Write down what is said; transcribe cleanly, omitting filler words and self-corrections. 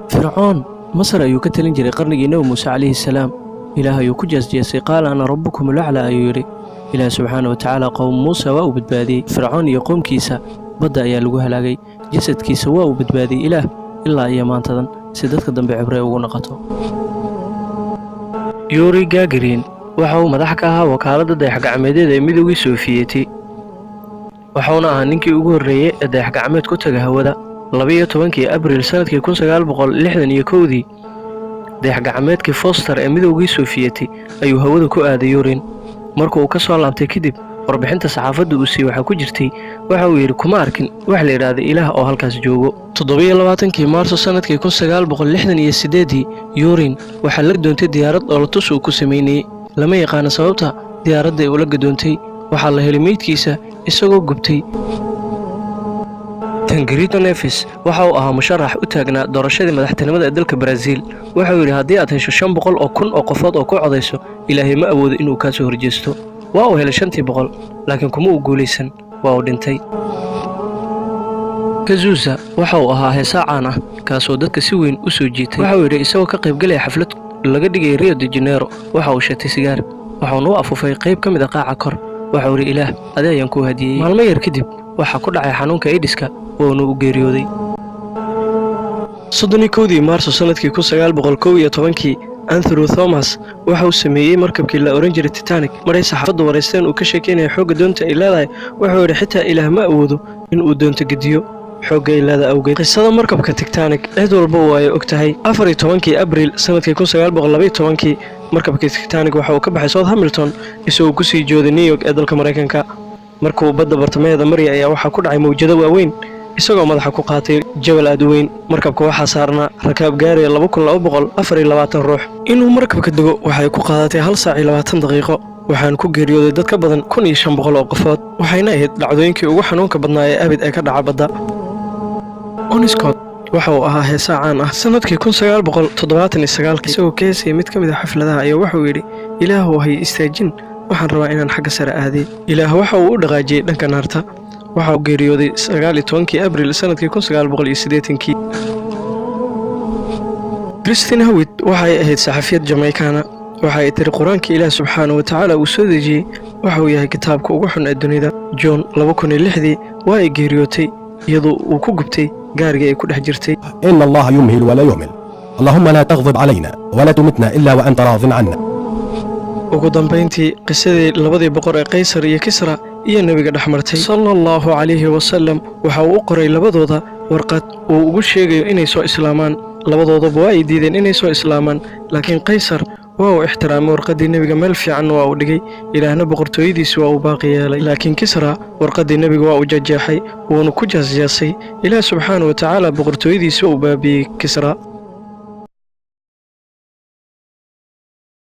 فرعون مصر أيو كتلين جري قرني نبي موسى عليه السلام إله أيو كجاس جاسي قال أنا ربكم الأعلى أيو يري إله سبحانه وتعالى قوم موسى وبدبادي فرعون يقوم كيسا بدأ يلقوها لاقي جسد كيسا وبدبادي إله إلا أيام أنتظن سيدتك دم بعبري ونقطه يوري جاجرين waxau madax ka ahaa wakaaladda dayax-gacmeedyada ee midowgii Sofiyeeti waxauna ahaa ninkii ugu horreeyay ee dayax-gacmeed ku taga hawada 12 Abriil sanadkii 1961 dayax-gacmeedkii Foster ee midowgii Sofiyeeti ayuu hawada ku aaday Yurin markuu uu ka soo laabtay kadib warbixinta saxaafadda uu siiyay waxa ku jirtay waxa uu yiri kuma arkin wax la yiraahdo ilaah oo halkaas joogo 27 Maarso sanadkii 1968 Yurin waxa la doontay diyaarad oo la tus uu ku sameeyay lama yaqaan sababta diyaaradda ay ula gadoontay waxa la helay meydkiisa isagoo gubtay Tangerito Neves waxa uu ahaa musharax u taagnaa doorashadii madaxtinimada ee dalka Brazil waxa uu yiri haddii aad hesho 500 oo kun oo qofood oo ku codeyso ilaahay ma awoodo inuu ka soo horjeesto waa uu helay 500 laakiin kuma uu guuleysan waa uu dhintay Kazusa waxa uu ahaa heesaa caan ah kaasoo dadka si weyn u soo jiitay waxa uu yiri isagoo ka qayb galay xaflad laga dhigay Rio de Janeiro waxa uu shatay sigaar waxaanu u afufay qayb ka mid ah qaaca kor waxa uu ilaah adeeyan ku hadiyay maalmo yar kadib waxa ku dhacay xanuunka AIDS-ka oo uu geeriyooday 31 Maarso sanadkii 1912 Andrew Thomas waxa uu sameeyay markabkii la oran jiray Titanic maray saxaafaddu wareysteen uu ka sheekeynay xoogga doonta ay leedahay waxa uu yiri xitaa ilaah ma awoodo in uu doonto gediyo xoogga ilaa awgeed qisada markabka Titanic cid walba way ogtahay 14 Abriil sanadkii 1912 markabka Titanic waxa uu ka baxay Southampton isagoo ku sii jooday New York ee dalka Mareykanka markuu badda bartamaheeda maray ayaa waxa ku dhacay mawjado waaweyn isagoo madaxa ku qaatay jabal aad weyn markabka waxa saarnaa rakaab gaaraya 2224 ruux inuu markabka dago waxay ku qaadatay 1 saac iyo 20 daqiiqo waxaan ku geeriyooday dad ka badan 1500 oo qofood waxayna ahayd dhacdooyinkii ugu xanuunka badnaa ee abid ay ka dhaca badda Oniscott waxa uu ahaa heesaa caan ah sanadkii 1979 isagoo ka heesay mid ka mid ah xafladaha ayaa waxa uu yiri ilaahu hay istaajin waxaan rabaa inaan xagga sare aado ilaah waxa uu u dhaqaajiyay dhanka naarta waxa uu geeriyooday 19 Abriil sanadkii 1980 Christine Howard waxay ahayd saxafiyad Jamaican waxa ay tiri quraanka ilaah subxaanahu wa ta'ala uu soo dejiyay waxa uu yahay kitaabka ugu xun ee dunida John 2006 waa ay geeriyootay iyadoo uu ku gubtay gaariga ay ku dhex jirtay إن الله يمهل ولا يهمل اللهم لا تغضب علينا ولا تمتنا إلا وأنت راض عنا ugu dambeyntii qisadii labadii boqor ee Qaysar iyo Kisra iyo nabiga dhaxmartay sallallahu alayhi wa sallam waxa uu qoray labadooda warqad uu ugu sheegayo inay soo islaamaan labadoodaba waa ay diideen inay soo islaamaan laakiin Qaysar waa uu ixtiraamay warqadii nabiga meel fiican waa uu dhigay ilaahna boqortooyadiisa waa uu baaqi yeelay laakiin Kisra warqadii nabiga waa uu jajeexay wuuna ku jaasjaasay ilaah subxaanahu wa ta'ala boqortooyadiisa uu baabiyay Kisra